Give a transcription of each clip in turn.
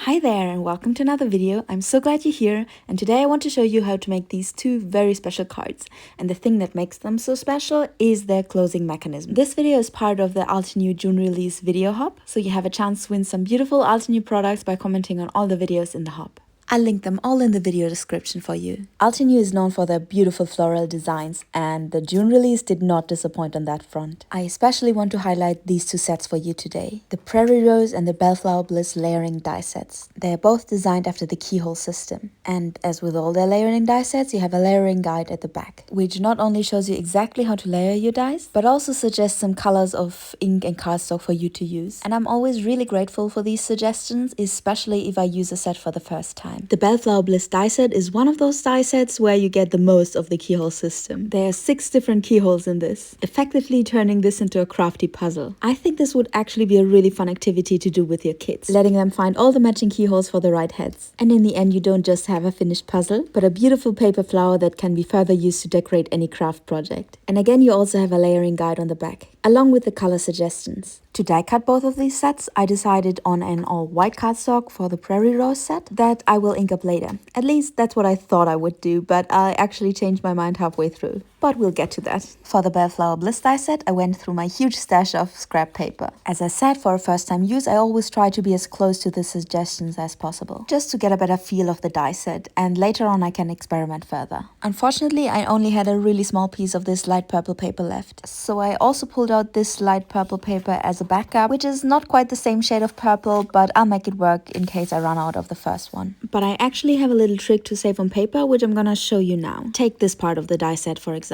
Hi there and welcome to another video. I'm so glad you're here, and today I want to show you how to make these two very special cards. And the thing that makes them so special is their closing mechanism. This video is part of the Altenew June Release video hop, so you have a chance to win some beautiful Altenew products by commenting on all the videos in the hop. I'll link them all in the video description for you. Altenew is known for their beautiful floral designs, and the June release did not disappoint on that front. I especially want to highlight these two sets for you today. The Prairie Rose and the Bellflower Bliss layering die sets. They are both designed after the keyhole system. And as with all their layering die sets, you have a layering guide at the back, which not only shows you exactly how to layer your dies, but also suggests some colors of ink and cardstock for you to use. And I'm always really grateful for these suggestions, especially if I use a set for the first time. The Bellflower Bliss die set is one of those die sets where you get the most of the keyhole system. There are 6 different keyholes in this, effectively turning this into a crafty puzzle. I think this would actually be a really fun activity to do with your kids, letting them find all the matching keyholes for the right heads. And in the end, you don't just have a finished puzzle, but a beautiful paper flower that can be further used to decorate any craft project. And again, you also have a layering guide on the back, along with the color suggestions. To die cut both of these sets, I decided on an all-white cardstock for the Prairie Rose set that I will ink up later. At least that's what I thought I would do, but I actually changed my mind halfway through. But we'll get to that. For the Bellflower Bliss die set, I went through my huge stash of scrap paper. As I said, for a first-time use, I always try to be as close to the suggestions as possible, just to get a better feel of the die set, and later on I can experiment further. Unfortunately, I only had a really small piece of this light purple paper left, so I also pulled out this light purple paper as a backup, which is not quite the same shade of purple, but I'll make it work in case I run out of the first one. But I actually have a little trick to save on paper, which I'm gonna show you now. Take this part of the die set, for example.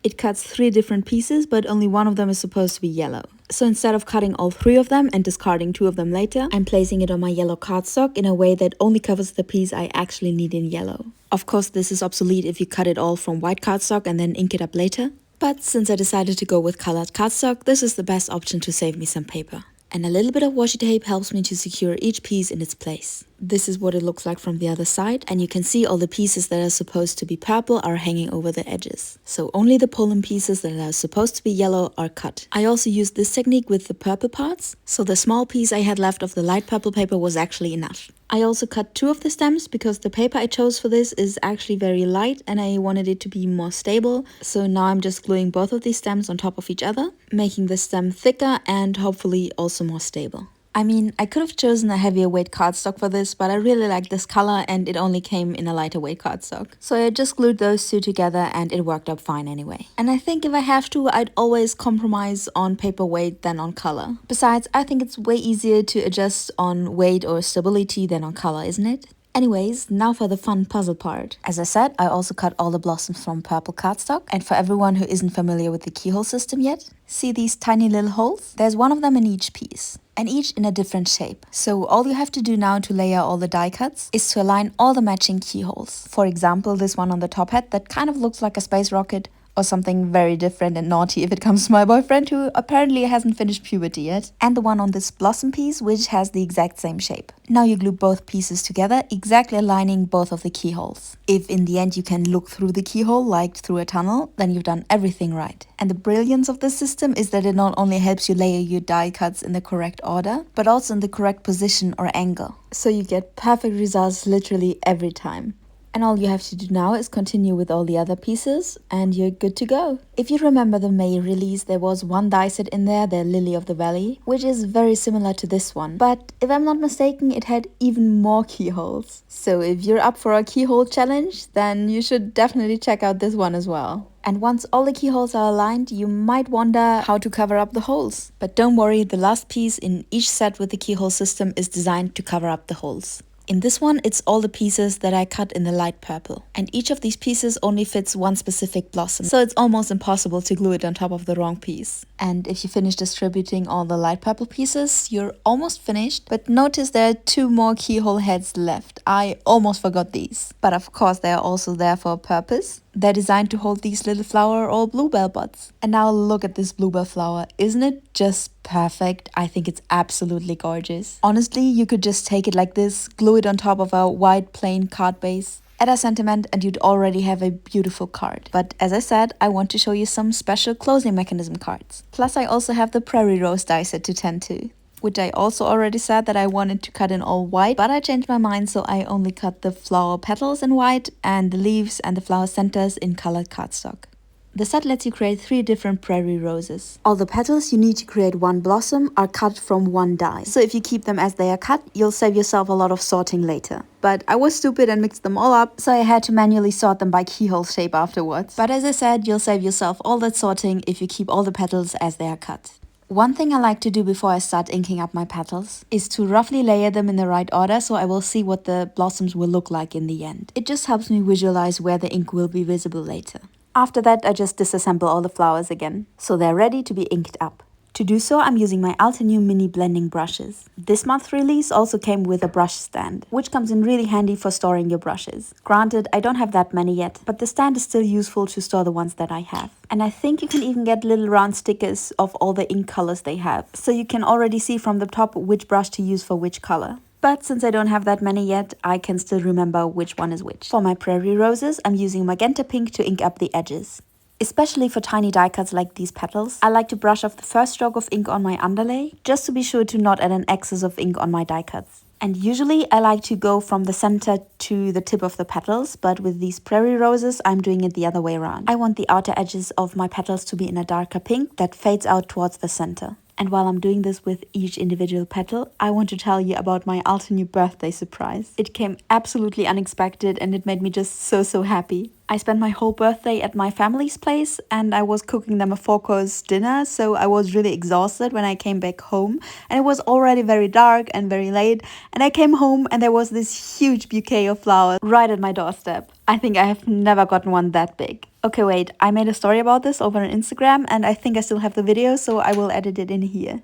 It cuts 3 different pieces, but only one of them is supposed to be yellow. So instead of cutting all 3 of them and discarding 2 of them later, I'm placing it on my yellow cardstock in a way that only covers the piece I actually need in yellow. Of course, this is obsolete if you cut it all from white cardstock and then ink it up later. But since I decided to go with colored cardstock, this is the best option to save me some paper. And a little bit of washi tape helps me to secure each piece in its place. This is what it looks like from the other side, and you can see all the pieces that are supposed to be purple are hanging over the edges. So only the pollen pieces that are supposed to be yellow are cut. I also used this technique with the purple parts, so the small piece I had left of the light purple paper was actually enough. I also cut 2 of the stems because the paper I chose for this is actually very light and I wanted it to be more stable. So now I'm just gluing both of these stems on top of each other, making the stem thicker and hopefully also more stable. I mean, I could have chosen a heavier weight cardstock for this, but I really like this color and it only came in a lighter weight cardstock. So I just glued those 2 together and it worked out fine anyway. And I think if I have to, I'd always compromise on paper weight than on color. Besides, I think it's way easier to adjust on weight or stability than on color, isn't it? Anyways, now for the fun puzzle part. As I said, I also cut all the blossoms from purple cardstock. And for everyone who isn't familiar with the keyhole system yet, see these tiny little holes? There's one of them in each piece, and each in a different shape. So all you have to do now to layer all the die cuts is to align all the matching keyholes. For example, this one on the top hat that kind of looks like a space rocket, or something very different and naughty if it comes to my boyfriend, who apparently hasn't finished puberty yet. And the one on this blossom piece, which has the exact same shape. Now you glue both pieces together, exactly aligning both of the keyholes. If in the end you can look through the keyhole like through a tunnel, then you've done everything right. And the brilliance of this system is that it not only helps you layer your die cuts in the correct order, but also in the correct position or angle. So you get perfect results literally every time. And all you have to do now is continue with all the other pieces and you're good to go. If you remember the May release, there was one die set in there, the Lily of the Valley, which is very similar to this one. But if I'm not mistaken, it had even more keyholes. So if you're up for a keyhole challenge, then you should definitely check out this one as well. And once all the keyholes are aligned, you might wonder how to cover up the holes. But don't worry, the last piece in each set with the keyhole system is designed to cover up the holes. In this one, it's all the pieces that I cut in the light purple. And each of these pieces only fits one specific blossom, so it's almost impossible to glue it on top of the wrong piece. And if you finish distributing all the light purple pieces, you're almost finished. But notice there are 2 more keyhole heads left. I almost forgot these. But of course, they are also there for a purpose. They're designed to hold these little flower or bluebell buds. And now look at this bluebell flower. Isn't it just perfect? I think it's absolutely gorgeous. Honestly, you could just take it like this, glue it on top of a white plain card base, add a sentiment, and you'd already have a beautiful card. But as I said, I want to show you some special closing mechanism cards. Plus I also have the Prairie Rose die set to tend to. which I also already said that I wanted to cut in all white, but I changed my mind, so I only cut the flower petals in white and the leaves and the flower centers in colored cardstock. The set lets you create 3 different prairie roses. All the petals you need to create one blossom are cut from one die. So if you keep them as they are cut, you'll save yourself a lot of sorting later. But I was stupid and mixed them all up, so I had to manually sort them by keyhole shape afterwards. But as I said, you'll save yourself all that sorting if you keep all the petals as they are cut. One thing I like to do before I start inking up my petals is to roughly layer them in the right order, so I will see what the blossoms will look like in the end. It just helps me visualize where the ink will be visible later. After that, I just disassemble all the flowers again, so they're ready to be inked up. To do so, I'm using my Altenew mini blending brushes. This month's release also came with a brush stand, which comes in really handy for storing your brushes. Granted, I don't have that many yet, but the stand is still useful to store the ones that I have. And I think you can even get little round stickers of all the ink colors they have, so you can already see from the top which brush to use for which color. But since I don't have that many yet, I can still remember which one is which. For my prairie roses, I'm using magenta pink to ink up the edges. Especially for tiny die cuts like these petals, I like to brush off the first stroke of ink on my underlay, just to be sure to not add an excess of ink on my die cuts. And usually I like to go from the center to the tip of the petals, but with these prairie roses, I'm doing it the other way around. I want the outer edges of my petals to be in a darker pink that fades out towards the center. And while I'm doing this with each individual petal, I want to tell you about my Altenew birthday surprise. It came absolutely unexpected and it made me just so happy. I spent my whole birthday at my family's place and I was cooking them a 4-course dinner, so I was really exhausted when I came back home, and it was already very dark and very late, and I came home and there was this huge bouquet of flowers right at my doorstep. I think I have never gotten one that big. Okay, wait, I made a story about this over on Instagram and I think I still have the video, so I will edit it in here.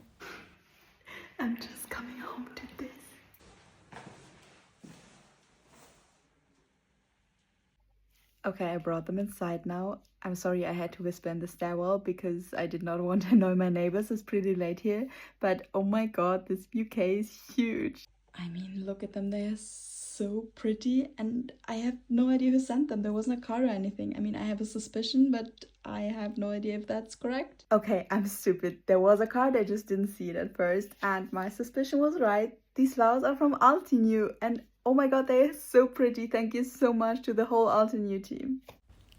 I'm just coming home to this. Okay, I brought them inside now. I'm sorry I had to whisper in the stairwell because I did not want to annoy my neighbors. It's pretty late here, but oh my god, this bouquet is huge. I mean, look at them, they are so pretty and I have no idea who sent them. There wasn't a card or anything. I mean, I have a suspicion, but I have no idea if that's correct. Okay, I'm stupid. There was a card, I just didn't see it at first, and my suspicion was right. These flowers are from Altenew and oh my god, they are so pretty. Thank you so much to the whole Altenew team.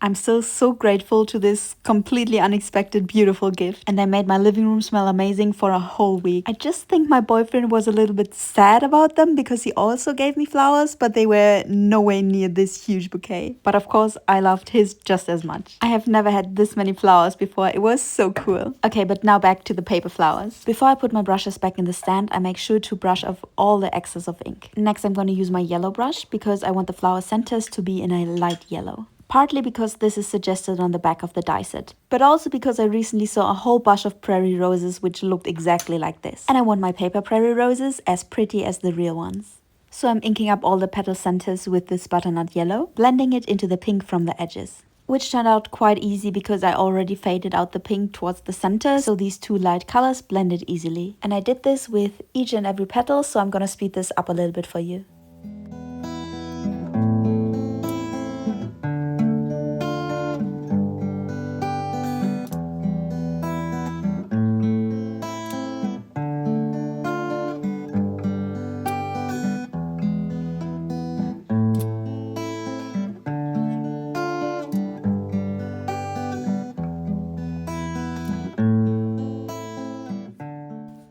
I'm still so grateful to this completely unexpected beautiful gift, and they made my living room smell amazing for a whole week. I just think my boyfriend was a little bit sad about them because he also gave me flowers, but they were nowhere near this huge bouquet. But of course, I loved his just as much. I have never had this many flowers before. It was so cool. Okay, but now back to the paper flowers. Before I put my brushes back in the stand, I make sure to brush off all the excess of ink. Next, I'm going to use my yellow brush because I want the flower centers to be in a light yellow. Partly because this is suggested on the back of the die set, but also because I recently saw a whole bunch of prairie roses which looked exactly like this. And I want my paper prairie roses as pretty as the real ones. So I'm inking up all the petal centers with this butternut yellow, blending it into the pink from the edges. Which turned out quite easy because I already faded out the pink towards the center, so these two light colors blended easily. And I did this with each and every petal, so I'm gonna speed this up a little bit for you.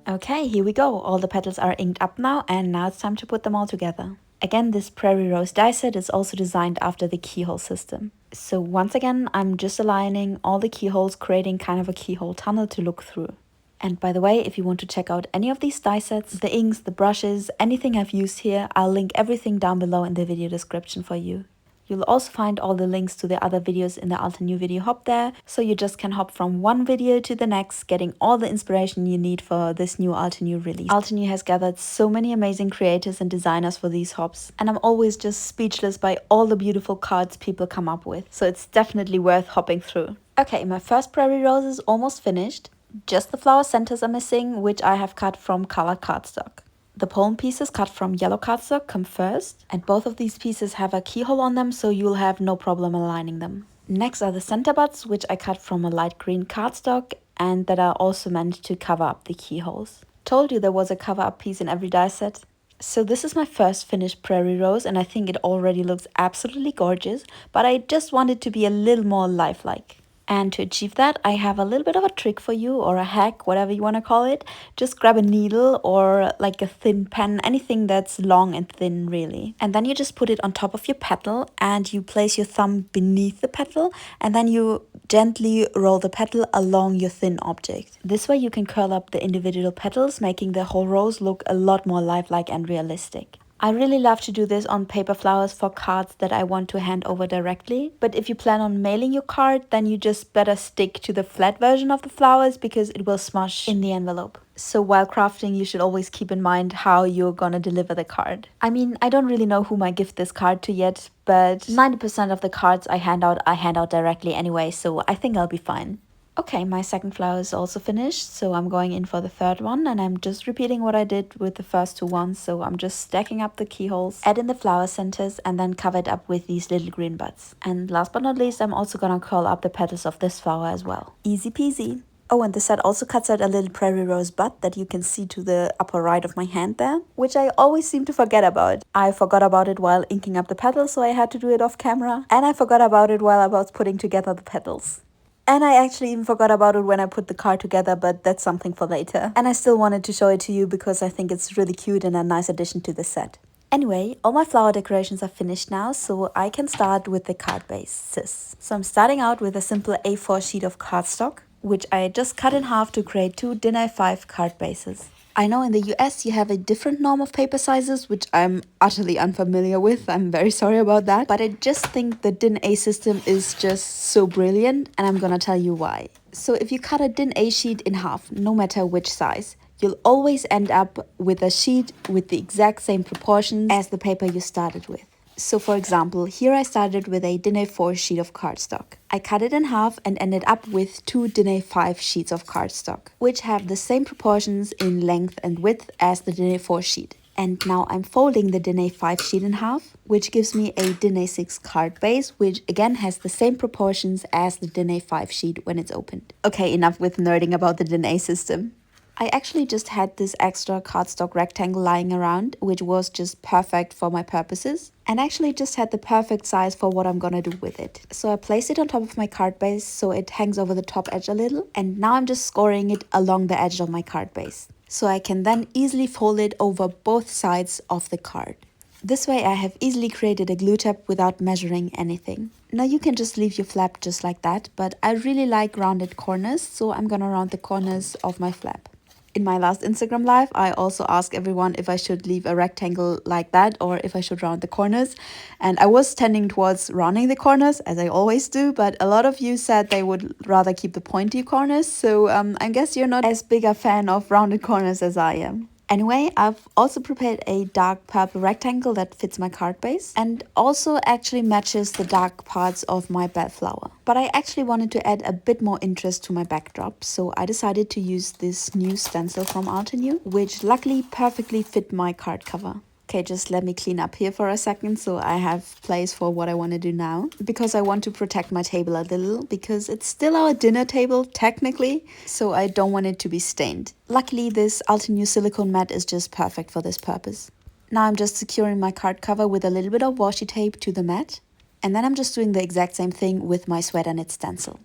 Okay, here we go. All the petals are inked up now, and now it's time to put them all together. Again, this prairie rose die set is also designed after the keyhole system. So once again, I'm just aligning all the keyholes, creating kind of a keyhole tunnel to look through. And by the way, if you want to check out any of these die sets, the inks, the brushes, anything I've used here, I'll link everything down below in the video description for you. You'll also find all the links to the other videos in the Altenew Video Hop there, so you just can hop from one video to the next, getting all the inspiration you need for this new Altenew release. Altenew has gathered so many amazing creators and designers for these hops, and I'm always just speechless by all the beautiful cards people come up with, so it's definitely worth hopping through. Okay, my first prairie rose is almost finished. Just the flower centers are missing, which I have cut from colored cardstock. The pollen pieces cut from yellow cardstock come first, and both of these pieces have a keyhole on them, so you'll have no problem aligning them. Next are the center buds, which I cut from a light green cardstock and that are also meant to cover up the keyholes. Told you there was a cover-up piece in every die set. So this is my first finished prairie rose, and I think it already looks absolutely gorgeous, but I just want it to be a little more lifelike. And to achieve that, I have a little bit of a trick for you, or a hack, whatever you want to call it. Just grab a needle or like a thin pen, anything that's long and thin really. And then you just put it on top of your petal and you place your thumb beneath the petal, and then you gently roll the petal along your thin object. This way you can curl up the individual petals, making the whole rose look a lot more lifelike and realistic. I really love to do this on paper flowers for cards that I want to hand over directly. But if you plan on mailing your card, then you just better stick to the flat version of the flowers because it will smush in the envelope. So while crafting, you should always keep in mind how you're gonna deliver the card. I mean, I don't really know whom I give this card to yet, but 90% of the cards I hand out directly anyway, so I think I'll be fine. Okay, my second flower is also finished, so I'm going in for the third one, and I'm just repeating what I did with the first two ones. So I'm just stacking up the keyholes, add in the flower centers, and then cover it up with these little green buds. And last but not least, I'm also gonna curl up the petals of this flower as well. Easy peasy. Oh, and the set also cuts out a little prairie rose bud that you can see to the upper right of my hand there, which I always seem to forget about. I forgot about it while inking up the petals, so I had to do it off camera. And I forgot about it while I was putting together the petals. And I actually even forgot about it when I put the card together, but that's something for later. And I still wanted to show it to you because I think it's really cute and a nice addition to the set. Anyway, all my flower decorations are finished now, so I can start with the card bases. So I'm starting out with a simple A4 sheet of cardstock, which I just cut in half to create two DIN A5 card bases. I know in the US you have a different norm of paper sizes, which I'm utterly unfamiliar with. I'm very sorry about that. But I just think the DIN A system is just so brilliant, and I'm gonna tell you why. So if you cut a DIN A sheet in half, no matter which size, you'll always end up with a sheet with the exact same proportions as the paper you started with. So for example, here I started with a DIN A4 sheet of cardstock. I cut it in half and ended up with two DIN A5 sheets of cardstock, which have the same proportions in length and width as the DIN A4 sheet. And now I'm folding the DIN A5 sheet in half, which gives me a DIN A6 card base, which again has the same proportions as the DIN A5 sheet when it's opened. Okay, enough with nerding about the DIN A system. I actually just had this extra cardstock rectangle lying around, which was just perfect for my purposes, and actually just had the perfect size for what I'm gonna do with it. So I placed it on top of my card base so it hangs over the top edge a little, and now I'm just scoring it along the edge of my card base. So I can then easily fold it over both sides of the card. This way I have easily created a glue tab without measuring anything. Now you can just leave your flap just like that, but I really like rounded corners, so I'm gonna round the corners of my flap. In my last Instagram live, I also asked everyone if I should leave a rectangle like that or if I should round the corners. And I was tending towards rounding the corners, as I always do, but a lot of you said they would rather keep the pointy corners. So I guess you're not as big a fan of rounded corners as I am. Anyway, I've also prepared a dark purple rectangle that fits my card base and also actually matches the dark parts of my bellflower. But I actually wanted to add a bit more interest to my backdrop, so I decided to use this new stencil from Altenew, which luckily perfectly fit my card cover. Okay, just let me clean up here for a second so I have place for what I want to do now. Because I want to protect my table a little, because it's still our dinner table, technically, so I don't want it to be stained. Luckily, this Altenew silicone mat is just perfect for this purpose. Now I'm just securing my card cover with a little bit of washi tape to the mat. And then I'm just doing the exact same thing with my sweater knit stencil.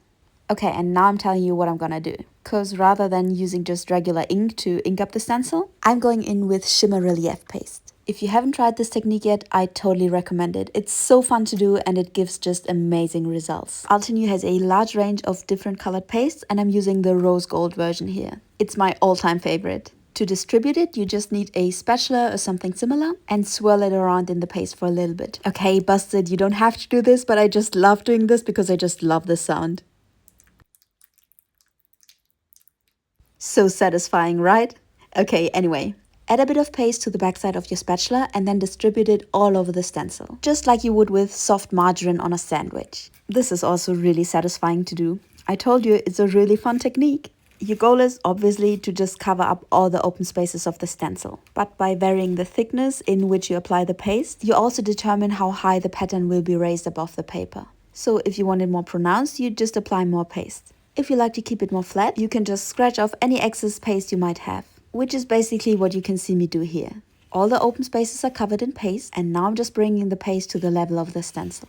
Okay, and now I'm telling you what I'm gonna do. Because rather than using just regular ink to ink up the stencil, I'm going in with shimmer relief paste. If you haven't tried this technique yet, I totally recommend it. It's so fun to do and it gives just amazing results. Altenew has a large range of different colored pastes and I'm using the rose gold version here. It's my all-time favorite. To distribute it, you just need a spatula or something similar and swirl it around in the paste for a little bit. Okay, busted, you don't have to do this, but I just love doing this because I just love the sound. So satisfying, right? Okay, anyway. Add a bit of paste to the backside of your spatula and then distribute it all over the stencil, just like you would with soft margarine on a sandwich. This is also really satisfying to do. I told you it's a really fun technique. Your goal is obviously to just cover up all the open spaces of the stencil. But by varying the thickness in which you apply the paste, you also determine how high the pattern will be raised above the paper. So if you want it more pronounced, you just apply more paste. If you like to keep it more flat, you can just scratch off any excess paste you might have. which is basically what you can see me do here. All the open spaces are covered in paste, and now I'm just bringing the paste to the level of the stencil.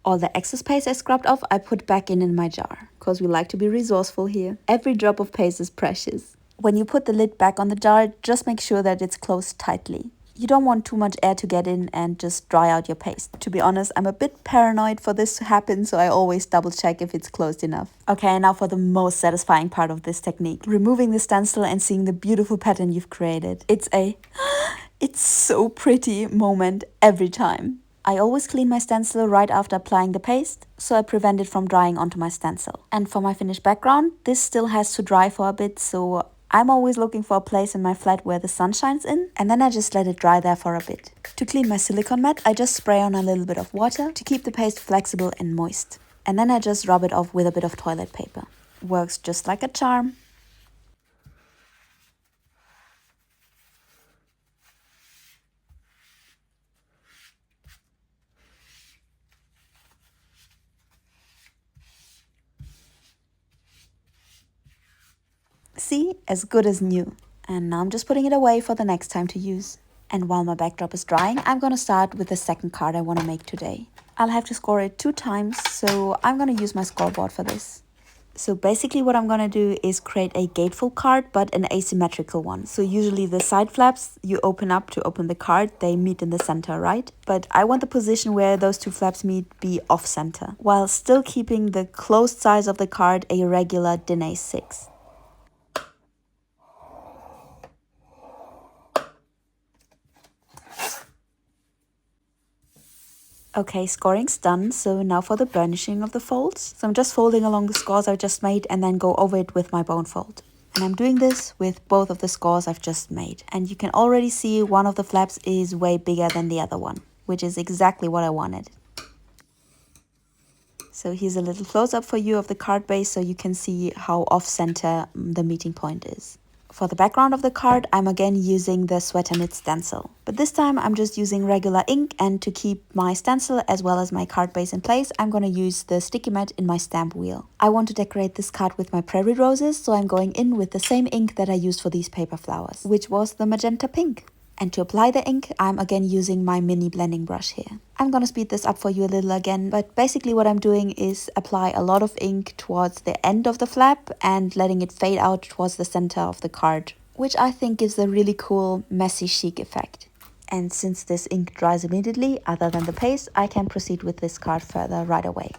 All the excess paste I scrubbed off, I put back in my jar, because we like to be resourceful here. Every drop of paste is precious. When you put the lid back on the jar, just make sure that it's closed tightly. You don't want too much air to get in and just dry out your paste. To be honest, I'm a bit paranoid for this to happen, so I always double check if it's closed enough. Okay, now for the most satisfying part of this technique. Removing the stencil and seeing the beautiful pattern you've created. It's so pretty moment every time. I always clean my stencil right after applying the paste, so I prevent it from drying onto my stencil. And for my finished background, this still has to dry for a bit, so I'm always looking for a place in my flat where the sun shines in, and then I just let it dry there for a bit. To clean my silicone mat, I just spray on a little bit of water to keep the paste flexible and moist. And then I just rub it off with a bit of toilet paper. Works just like a charm. See, as good as new. And now I'm just putting it away for the next time to use. And while my backdrop is drying, I'm gonna start with the second card I wanna make today. I'll have to score it 2 times, so I'm gonna use my scoreboard for this. So basically what I'm gonna do is create a gatefold card, but an asymmetrical one. So usually the side flaps you open up to open the card, they meet in the center, right? But I want the position where those 2 flaps meet be off center, while still keeping the closed size of the card a regular din A6. Okay, scoring's done, so now for the burnishing of the folds. So I'm just folding along the scores I just made and then go over it with my bone fold. And I'm doing this with both of the scores I've just made. And you can already see one of the flaps is way bigger than the other one, which is exactly what I wanted. So here's a little close-up for you of the card base so you can see how off-center the meeting point is. For the background of the card, I'm again using the sweater knit stencil. But this time I'm just using regular ink, and to keep my stencil as well as my card base in place, I'm going to use the sticky mat in my stamp wheel. I want to decorate this card with my prairie roses, so I'm going in with the same ink that I used for these paper flowers, which was the magenta pink. And to apply the ink, I'm again using my mini blending brush here. I'm gonna speed this up for you a little again, but basically what I'm doing is apply a lot of ink towards the end of the flap and letting it fade out towards the center of the card, which I think gives a really cool, messy, chic effect. And since this ink dries immediately, other than the paste, I can proceed with this card further right away.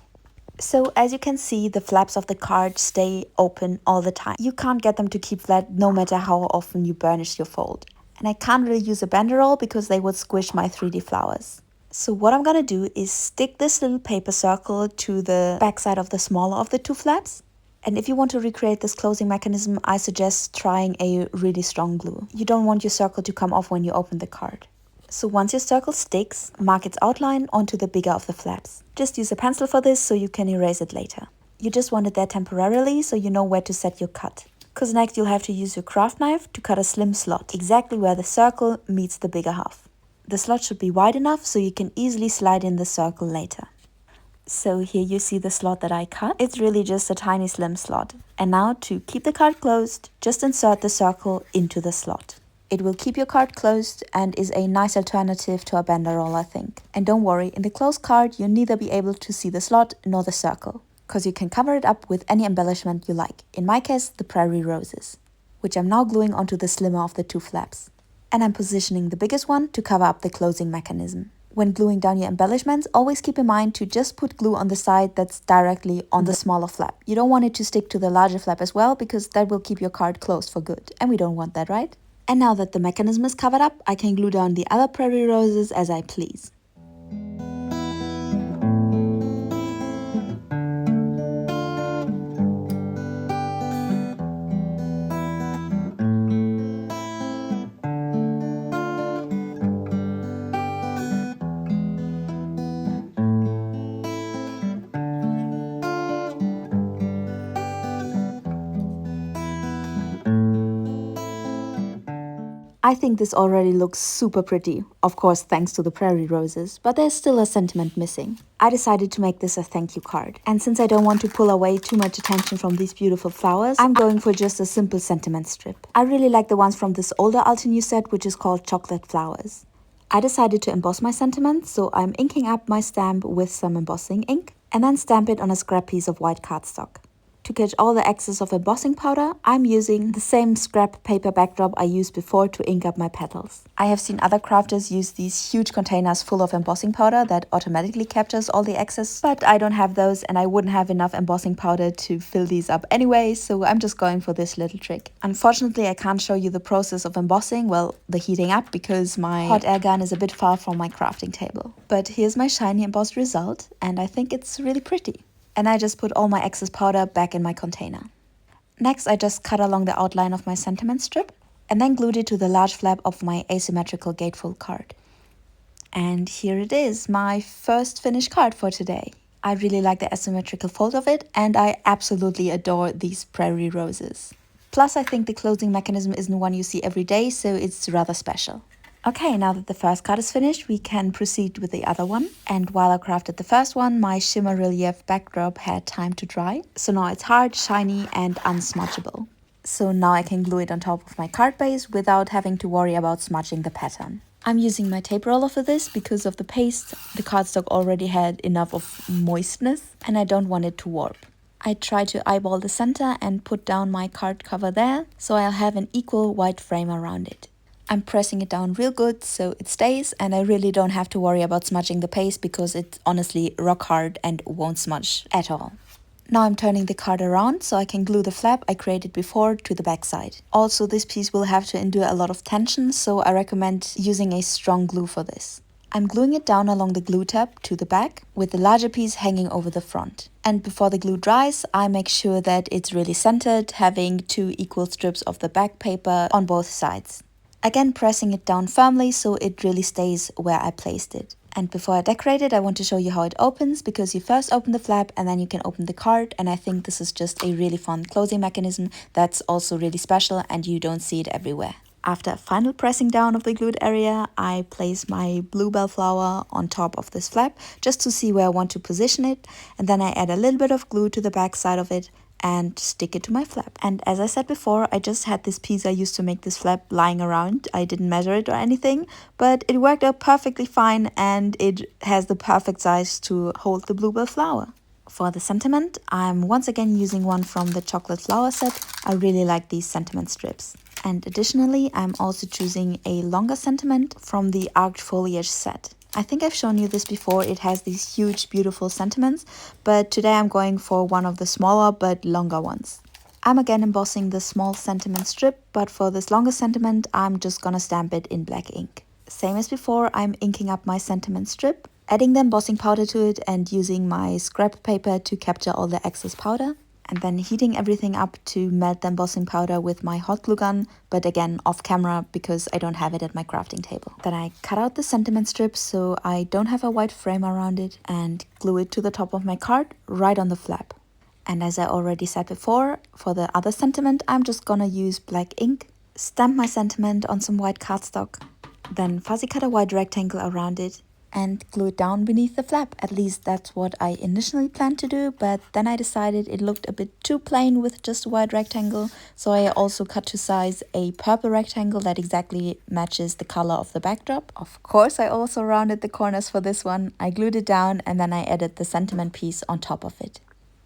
So as you can see, the flaps of the card stay open all the time. You can't get them to keep flat no matter how often you burnish your fold. And I can't really use a banderole because they would squish my 3D flowers. So what I'm gonna do is stick this little paper circle to the backside of the smaller of the 2 flaps. And if you want to recreate this closing mechanism, I suggest trying a really strong glue. You don't want your circle to come off when you open the card. So once your circle sticks, mark its outline onto the bigger of the flaps. Just use a pencil for this so you can erase it later. You just want it there temporarily so you know where to set your cut. Because next you'll have to use your craft knife to cut a slim slot, exactly where the circle meets the bigger half. The slot should be wide enough so you can easily slide in the circle later. So here you see the slot that I cut. It's really just a tiny slim slot. And now to keep the card closed, just insert the circle into the slot. It will keep your card closed and is a nice alternative to a banderole, I think. And don't worry, in the closed card you'll neither be able to see the slot nor the circle, because you can cover it up with any embellishment you like. In my case, the prairie roses, which I'm now gluing onto the slimmer of the 2 flaps. And I'm positioning the biggest one to cover up the closing mechanism. When gluing down your embellishments, always keep in mind to just put glue on the side that's directly on the smaller flap. You don't want it to stick to the larger flap as well, because that will keep your card closed for good. And we don't want that, right? And now that the mechanism is covered up, I can glue down the other prairie roses as I please. I think this already looks super pretty, of course thanks to the prairie roses, but there's still a sentiment missing. I decided to make this a thank you card. And since I don't want to pull away too much attention from these beautiful flowers, I'm going for just a simple sentiment strip. I really like the ones from this older Altenew set, which is called Chocolate Flowers. I decided to emboss my sentiments, so I'm inking up my stamp with some embossing ink and then stamp it on a scrap piece of white cardstock. To catch all the excess of embossing powder, I'm using the same scrap paper backdrop I used before to ink up my petals. I have seen other crafters use these huge containers full of embossing powder that automatically captures all the excess, but I don't have those and I wouldn't have enough embossing powder to fill these up anyway, so I'm just going for this little trick. Unfortunately, I can't show you the process of embossing, well, the heating up, because my hot air gun is a bit far from my crafting table. But here's my shiny embossed result, and I think it's really pretty. And I just put all my excess powder back in my container. Next, I just cut along the outline of my sentiment strip and then glued it to the large flap of my asymmetrical gatefold card. And here it is, my first finished card for today. I really like the asymmetrical fold of it, and I absolutely adore these prairie roses. Plus, I think the closing mechanism isn't one you see every day, so it's rather special. Okay, now that the first card is finished, we can proceed with the other one. And while I crafted the first one, my shimmer relief backdrop had time to dry. So now it's hard, shiny and unsmudgeable. So now I can glue it on top of my card base without having to worry about smudging the pattern. I'm using my tape roller for this because of the paste. The cardstock already had enough of moistness and I don't want it to warp. I try to eyeball the center and put down my card cover there, so I'll have an equal white frame around it. I'm pressing it down real good so it stays, and I really don't have to worry about smudging the paste because it's honestly rock hard and won't smudge at all. Now I'm turning the card around so I can glue the flap I created before to the back side. Also, this piece will have to endure a lot of tension, so I recommend using a strong glue for this. I'm gluing it down along the glue tab to the back with the larger piece hanging over the front. And before the glue dries, I make sure that it's really centered, having 2 equal strips of the back paper on both sides. Again, pressing it down firmly so it really stays where I placed it. And before I decorate it, I want to show you how it opens, because you first open the flap and then you can open the card, and I think this is just a really fun closing mechanism that's also really special and you don't see it everywhere. After a final pressing down of the glued area, I place my blue bellflower on top of this flap just to see where I want to position it, and then I add a little bit of glue to the back side of it and stick it to my flap. And as I said before, I just had this piece I used to make this flap lying around. I didn't measure it or anything, but it worked out perfectly fine and it has the perfect size to hold the bluebell flower. For the sentiment, I'm once again using one from the chocolate flower set. I really like these sentiment strips. And additionally, I'm also choosing a longer sentiment from the arched foliage set. I think I've shown you this before. It has these huge beautiful sentiments, but today I'm going for one of the smaller but longer ones. I'm again embossing the small sentiment strip, but for this longer sentiment I'm just gonna stamp it in black ink. Same as before, I'm inking up my sentiment strip, adding the embossing powder to it and using my scrap paper to capture all the excess powder, and then heating everything up to melt the embossing powder with my hot glue gun, but again off camera because I don't have it at my crafting table. Then I cut out the sentiment strip so I don't have a white frame around it and glue it to the top of my card right on the flap. And as I already said before, for the other sentiment I'm just gonna use black ink, stamp my sentiment on some white cardstock, then fuzzy cut a white rectangle around it and glue it down beneath the flap. At least that's what I initially planned to do, but then I decided it looked a bit too plain with just a white rectangle, so I also cut to size a purple rectangle that exactly matches the color of the backdrop. Of course, I also rounded the corners for this one. I glued it down and then I added the sentiment piece on top of it.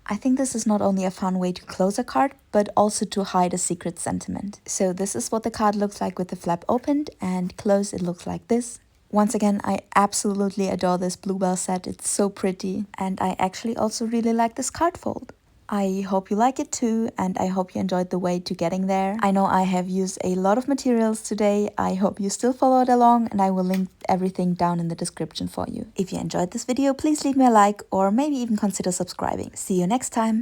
I think this is not only a fun way to close a card, but also to hide a secret sentiment. So this is what the card looks like with the flap opened, and closed it looks like this. Once again, I absolutely adore this bluebell set. It's so pretty, and I actually also really like this card fold. I hope you like it too, and I hope you enjoyed the way to getting there. I know I have used a lot of materials today. I hope you still followed along, and I will link everything down in the description for you. If you enjoyed this video, please leave me a like or maybe even consider subscribing. See you next time!